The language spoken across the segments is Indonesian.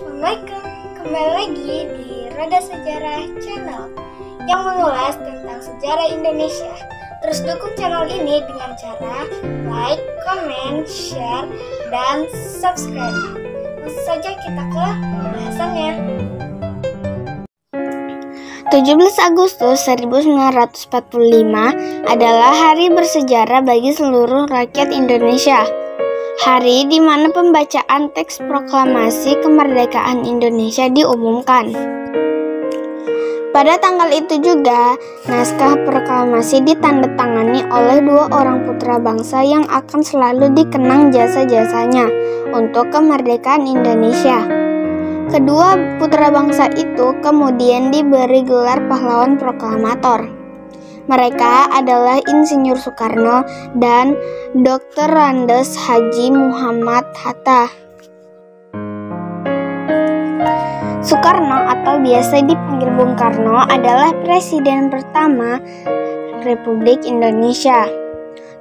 Assalamualaikum, kembali lagi di Roda Sejarah Channel yang mengulas tentang sejarah Indonesia. Terus dukung channel ini dengan cara like, comment, share, dan subscribe. Langsung saja kita ke pembahasannya. 17 Agustus 1945 adalah hari bersejarah bagi seluruh rakyat Indonesia. Hari di mana pembacaan teks proklamasi kemerdekaan Indonesia diumumkan. Pada tanggal itu juga, naskah proklamasi ditandatangani oleh dua orang putra bangsa yang akan selalu dikenang jasa-jasanya untuk kemerdekaan Indonesia. Kedua putra bangsa itu kemudian diberi gelar pahlawan proklamator. Mereka adalah Insinyur Soekarno dan Dr. Andes Haji Muhammad Hatta. Soekarno atau biasa dipanggil Bung Karno adalah presiden pertama Republik Indonesia.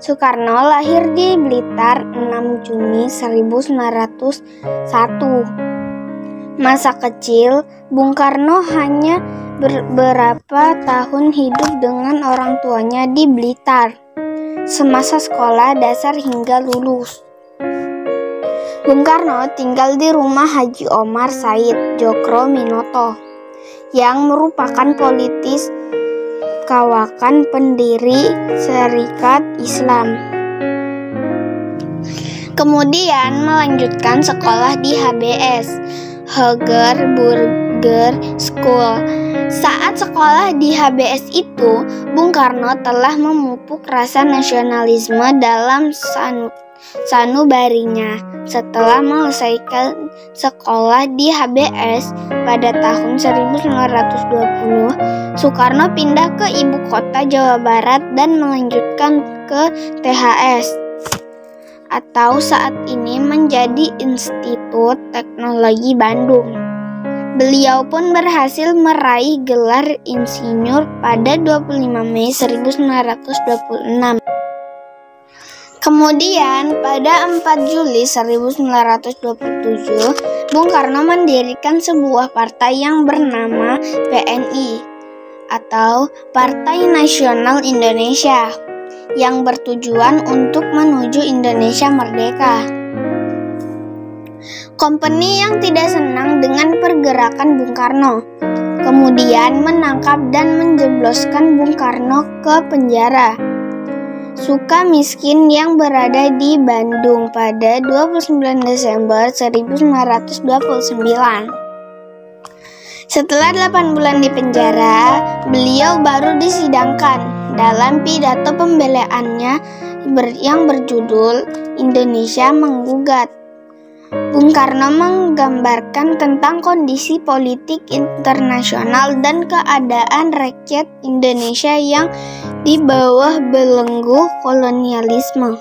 Soekarno lahir di Blitar 6 Juni 1901. Masa kecil Bung Karno hanya beberapa tahun hidup dengan orang tuanya di Blitar, semasa sekolah dasar hingga lulus. Bung Karno tinggal di rumah Haji Omar Said Djokro-Minoto, yang merupakan politis kawakan pendiri Serikat Islam. Kemudian melanjutkan sekolah di HBS, Hager Burger School. Saat sekolah di HBS itu, Bung Karno telah memupuk rasa nasionalisme dalam sanubarinya. Setelah menyelesaikan sekolah di HBS pada tahun 1920, Soekarno pindah ke ibu kota Jawa Barat dan melanjutkan ke THS, atau saat ini menjadi Institut Teknologi Bandung. Beliau pun berhasil meraih gelar insinyur pada 25 Mei 1926. Kemudian pada 4 Juli 1927, Bung Karno mendirikan sebuah partai yang bernama PNI atau Partai Nasional Indonesia, yang bertujuan untuk menuju Indonesia merdeka. Kompeni yang tidak senang dengan pergerakan Bung Karno kemudian menangkap dan menjebloskan Bung Karno ke penjara Sukamiskin yang berada di Bandung pada 29 Desember 1929. Setelah 8 bulan di penjara, beliau baru disidangkan. Dalam pidato pembelaannya yang berjudul Indonesia Menggugat, Bung Karno menggambarkan tentang kondisi politik internasional dan keadaan rakyat Indonesia yang di bawah belenggu kolonialisme.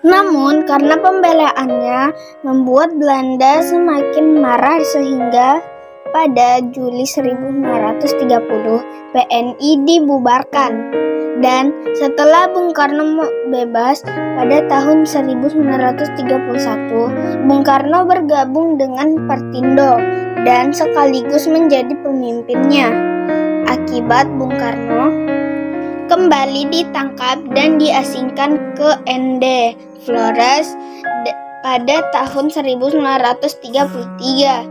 Namun, karena pembelaannya membuat Belanda semakin marah sehingga pada Juli 1930, PNI dibubarkan. Dan setelah Bung Karno bebas pada tahun 1931, Bung Karno bergabung dengan Partindo dan sekaligus menjadi pemimpinnya. Akibat Bung Karno kembali ditangkap dan diasingkan ke ND Flores pada tahun 1933.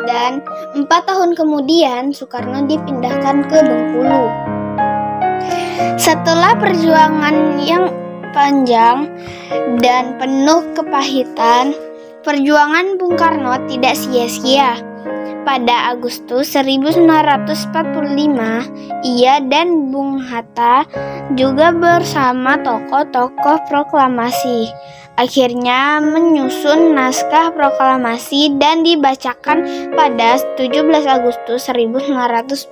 Dan 4 tahun kemudian Soekarno dipindahkan ke Bengkulu. Setelah perjuangan yang panjang dan penuh kepahitan, perjuangan Bung Karno tidak sia-sia. Pada Agustus 1945, ia dan Bung Hatta juga bersama tokoh-tokoh proklamasi akhirnya menyusun naskah proklamasi dan dibacakan pada 17 Agustus 1945.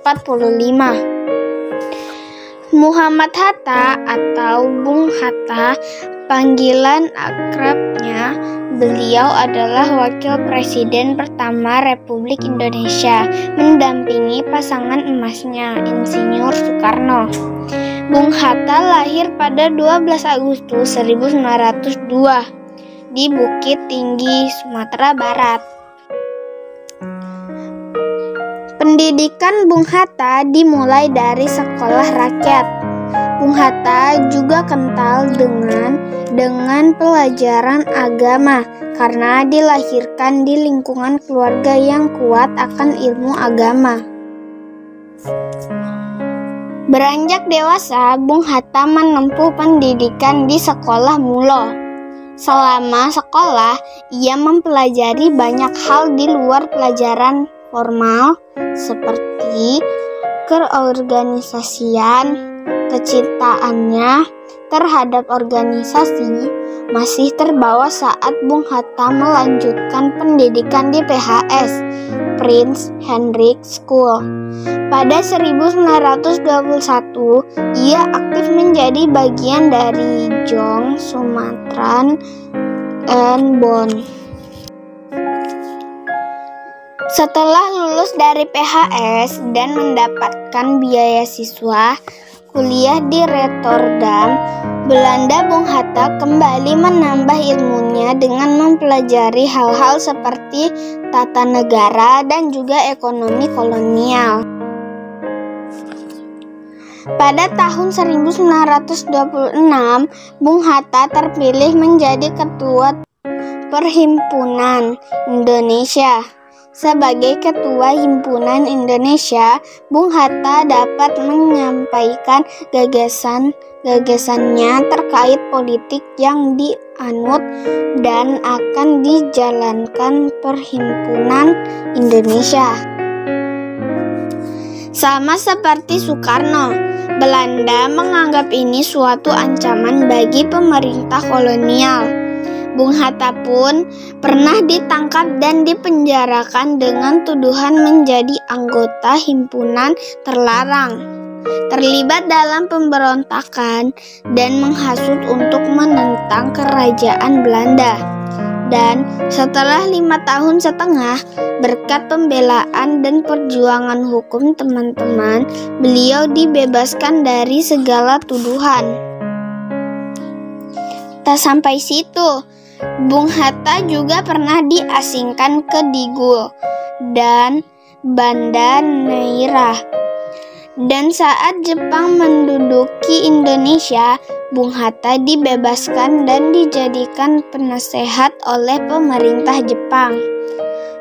Muhammad Hatta atau Bung Hatta, panggilan akrabnya, beliau adalah wakil presiden pertama Republik Indonesia, mendampingi pasangan emasnya, Insinyur Soekarno. Bung Hatta lahir pada 12 Agustus 1902 di Bukit Tinggi, Sumatera Barat. Pendidikan Bung Hatta dimulai dari sekolah rakyat. Bung Hatta juga kental dengan pelajaran agama karena dilahirkan di lingkungan keluarga yang kuat akan ilmu agama. Beranjak dewasa, Bung Hatta menempuh pendidikan di sekolah Mulo. Selama sekolah, ia mempelajari banyak hal di luar pelajaran formal seperti keorganisasian. Kecintaannya terhadap organisasi masih terbawa saat Bung Hatta melanjutkan pendidikan di PHS, Prince Hendrik School. Pada 1921, ia aktif menjadi bagian dari Jong Sumatran and Bon. Setelah lulus dari PHS dan mendapatkan biaya siswa kuliah di Rotterdam, Belanda, Bung Hatta kembali menambah ilmunya dengan mempelajari hal-hal seperti tata negara dan juga ekonomi kolonial. Pada tahun 1926, Bung Hatta terpilih menjadi Ketua Perhimpunan Indonesia. Sebagai Ketua Himpunan Indonesia, Bung Hatta dapat menyampaikan gagasannya terkait politik yang dianut dan akan dijalankan Perhimpunan Indonesia. Sama seperti Soekarno, Belanda menganggap ini suatu ancaman bagi pemerintah kolonial. Bung Hatta pun pernah ditangkap dan dipenjarakan dengan tuduhan menjadi anggota himpunan terlarang, terlibat dalam pemberontakan, dan menghasut untuk menentang kerajaan Belanda. Dan setelah 5 tahun setengah, berkat pembelaan dan perjuangan hukum teman-teman, beliau dibebaskan dari segala tuduhan. Tak sampai situ, Bung Hatta juga pernah diasingkan ke Digul dan Banda Neira. Dan saat Jepang menduduki Indonesia, Bung Hatta dibebaskan dan dijadikan penasehat oleh pemerintah Jepang.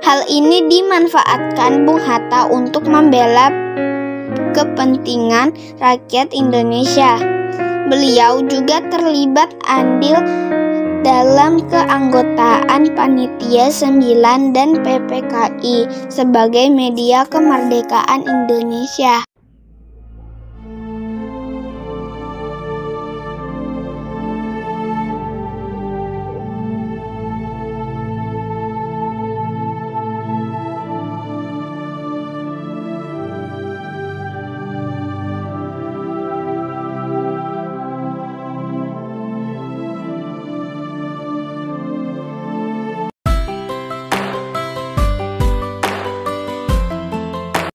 Hal ini dimanfaatkan Bung Hatta untuk membela kepentingan rakyat Indonesia. Beliau juga terlibat andil dalam keanggotaan Panitia 9 dan PPKI sebagai media kemerdekaan Indonesia.